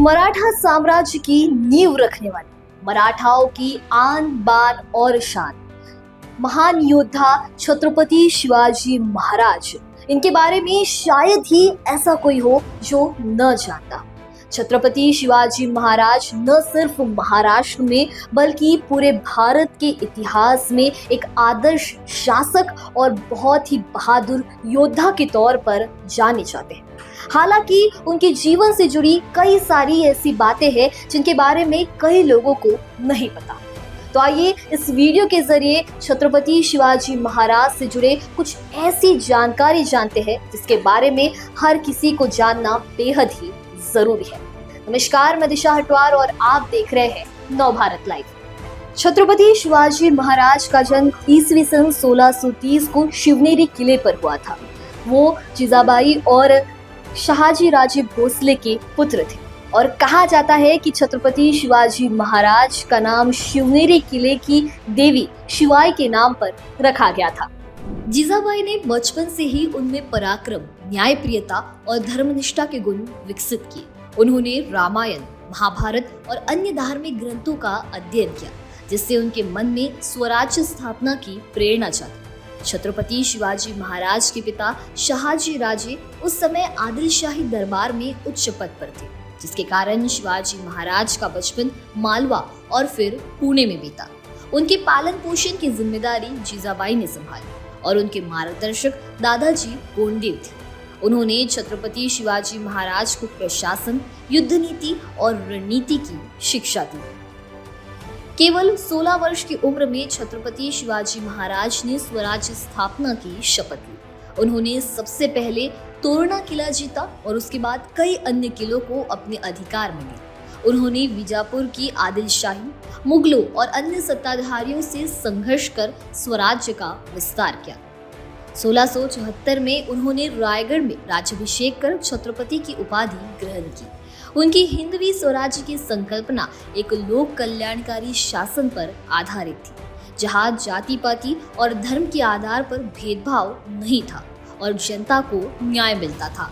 मराठा साम्राज्य की नींव रखने वाले, मराठाओं की आन बान और शान, महान योद्धा छत्रपति शिवाजी महाराज, इनके बारे में शायद ही ऐसा कोई हो जो न जानता। छत्रपति शिवाजी महाराज न सिर्फ महाराष्ट्र में बल्कि पूरे भारत के इतिहास में एक आदर्श शासक और बहुत ही बहादुर योद्धा के तौर पर जाने जाते हैं। हालांकि उनके जीवन से जुड़ी कई सारी ऐसी बातें हैं जिनके बारे में कई लोगों को नहीं पता। तो आइए इस वीडियो के जरिए छत्रपति शिवाजी महाराज से जुड़े कुछ ऐसी जानकारी जानते हैं जिसके बारे में हर किसी को जानना बेहद ही जरूरी है। नमस्कार, मैं दिशा हटवार और आप देख रहे हैं नव भारत लाइव। छत्रपति शिवाजी महाराज का जन्म ईस्वी सन 1630 को शिवनेरी किले पर हुआ था। वो जिजाबाई और शहाजी राजे भोसले के पुत्र थे और कहा जाता है कि छत्रपति शिवाजी महाराज का नाम शिवनेरी किले की देवी शिवाई के नाम पर रखा गया था। जिजाबाई ने बचपन से ही उनमें पराक्रम, न्यायप्रियता और धर्मनिष्ठा के गुण विकसित किए। उन्होंने रामायण, महाभारत और अन्य धार्मिक ग्रंथों का अध्ययन किया, जिससे उनके मन में स्वराज्य स्थापना की प्रेरणा जागी। छत्रपति शिवाजी महाराज के पिता शहाजी राजे उस समय आदिलशाही दरबार में उच्च पद पर थे, जिसके कारण शिवाजी महाराज का बचपन मालवा और फिर पुणे में बीता। उनके पालन पोषण की जिम्मेदारी जिजाबाई ने संभाली और उनके मार्गदर्शक दादाजी कोंडदेव थे। उन्होंने छत्रपति शिवाजी महाराज को प्रशासन, युद्ध नीति और रणनीति की शिक्षा दी। केवल 16 वर्ष की उम्र में छत्रपति शिवाजी महाराज ने स्वराज्य स्थापना की शपथ ली। उन्होंने सबसे पहले तोरणा किला जीता और उसके बाद कई अन्य किलों को अपने अधिकार में लिया। उन्होंने बीजापुर की आदिलशाही, मुगलों और अन्य सत्ताधारियों से संघर्ष कर स्वराज्य का विस्तार किया। 1674 में उन्होंने रायगढ़ में राज्याभिषेक कर छत्रपति की उपाधि ग्रहण की। उनकी हिंदवी स्वराज्य की संकल्पना एक लोक कल्याणकारी शासन पर आधारित थी, जहां जाति पाति और धर्म के आधार पर भेदभाव नहीं था और जनता को न्याय मिलता था।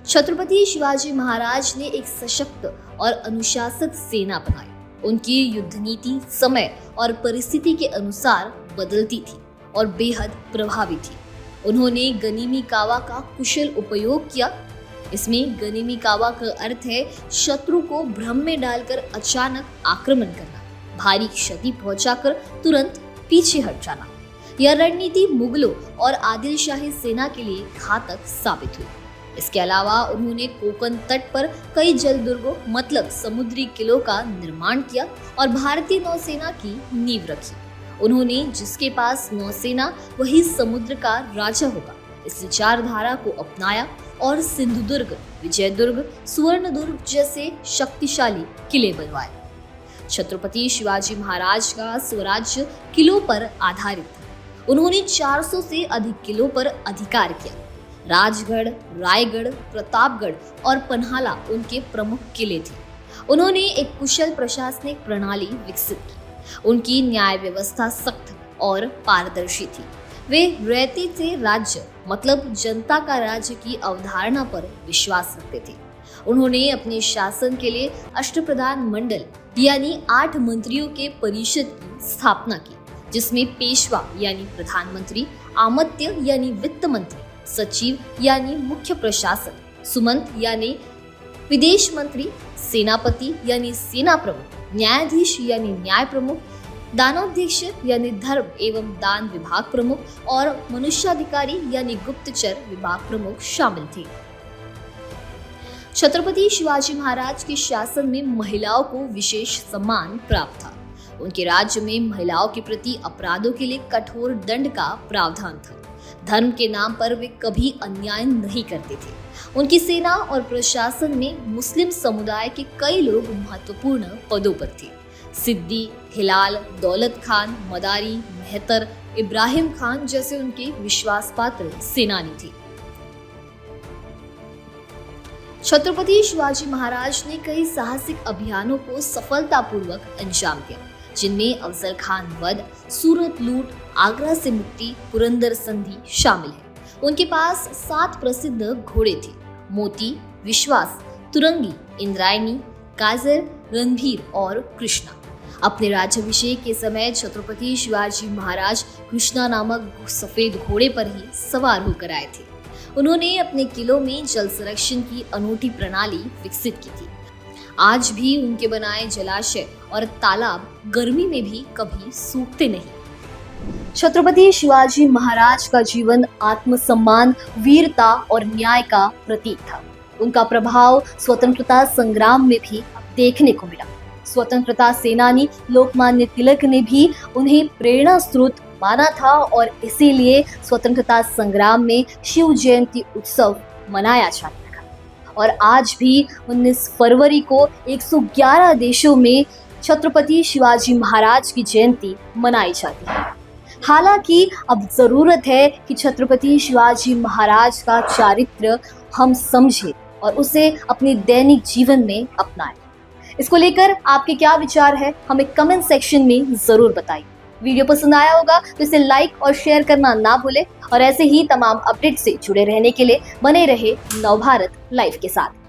छत्रपति शिवाजी महाराज ने एक सशक्त और अनुशासित सेना बनाई। उनकी युद्ध नीति समय और परिस्थिति के अनुसार बदलती थी और बेहद प्रभावी थी। उन्होंने गनीमी कावा का कुशल उपयोग किया। इसमें गनीमी कावा का अर्थ है शत्रु को भ्रम में डालकर अचानक आक्रमण करना, भारी क्षति पहुंचाकर तुरंत पीछे हट जाना। यह रणनीति मुगलों और आदिलशाही सेना के लिए घातक साबित हुई। इसके अलावा उन्होंने कोंकण तट पर कई जल दुर्गों मतलब समुद्री किलों का निर्माण किया और भारतीय नौसेना की नींव रखी। उन्होंने जिसके पास नौसेना वही समुद्र का राजा होगा, इस विचारधारा को अपनाया और सिंधुदुर्ग, विजयदुर्ग, सुवर्णदुर्ग जैसे शक्तिशाली किले बनवाए। छत्रपति शिवाजी महाराज का स्वराज्य किलों पर आधारित था। उन्होंने 400 से अधिक किलों पर अधिकार किया। राजगढ़, रायगढ़, प्रतापगढ़ और पन्हाला उनके प्रमुख किले थे। उन्होंने एक कुशल प्रशासनिक प्रणाली विकसित की। उनकी न्याय व्यवस्था सख्त और पारदर्शी थी। वे रहते थे राज्य मतलब जनता का राज्य की अवधारणा पर विश्वास रखते थे। उन्होंने अपने शासन के लिए अष्टप्रधान मंडल यानी 8 मंत्रियों के परिषद की स्थापना की, जिसमें पेशवा यानी प्रधानमंत्री, आमत्य यानी वित्त मंत्री, सचिव यानी मुख्य प्रशासक, सुमंत यानी विदेश मंत्री, सेनापति यानी सेना प्रमुख, न्यायाधीश यानी न्याय प्रमुख, दानाध्यक्ष यानी धर्म एवं दान विभाग प्रमुख और मनुष्याधिकारी यानी गुप्तचर विभाग प्रमुख शामिल थे। छत्रपति शिवाजी महाराज के शासन में महिलाओं को विशेष सम्मान प्राप्त था। उनके राज्य में महिलाओं के प्रति अपराधों के लिए कठोर दंड का प्रावधान था। धर्म के नाम पर वे कभी अन्याय नहीं करते थे। उनकी सेना और प्रशासन में मुस्लिम समुदाय के कई लोग महत्वपूर्ण पदों पर थे। सिद्दी, हिलाल, दौलत खान, मदारी, मेहतर, इब्राहिम खान जैसे उनके विश्वासपात्र सेनानी थे। छत्रपति शिवाजी महाराज ने कई साहसिक अभियानों को सफलतापूर्वक अंजाम दिया, जिनमें अफजल खान वध, सूरत लूट, आगरा से मुक्ति, पुरंदर संधि शामिल है। उनके पास 7 प्रसिद्ध घोड़े थे: मोती, विश्वास, तुरंगी, इंद्रायणी, काजल, रणधीर और कृष्णा। अपने राज्याभिषेक के समय छत्रपति शिवाजी महाराज कृष्णा नामक सफेद घोड़े पर ही सवार होकर आए थे। उन्होंने अपने किलों में जल संरक्षण की अनूठी प्रणाली विकसित की थी। आज भी उनके बनाए जलाशय और तालाब गर्मी में भी कभी सूखते नहीं। छत्रपति शिवाजी महाराज का जीवन आत्मसम्मान, वीरता और न्याय का प्रतीक था। उनका प्रभाव स्वतंत्रता संग्राम में भी देखने को मिला। स्वतंत्रता सेनानी लोकमान्य तिलक ने भी उन्हें प्रेरणा स्रोत माना था और इसीलिए स्वतंत्रता संग्राम में शिव जयंती उत्सव मनाया जाता था। और आज भी 19 फरवरी को 111 देशों में छत्रपति शिवाजी महाराज की जयंती मनाई जाती है। हालांकि अब जरूरत है कि छत्रपति शिवाजी महाराज का चारित्र हम समझें और उसे अपने दैनिक जीवन में अपनाएं। इसको लेकर आपके क्या विचार है, हमें कमेंट सेक्शन में जरूर बताइए। वीडियो पसंद आया होगा तो इसे लाइक और शेयर करना ना भूलें और ऐसे ही तमाम अपडेट से जुड़े रहने के लिए बने रहे नवभारत लाइव के साथ।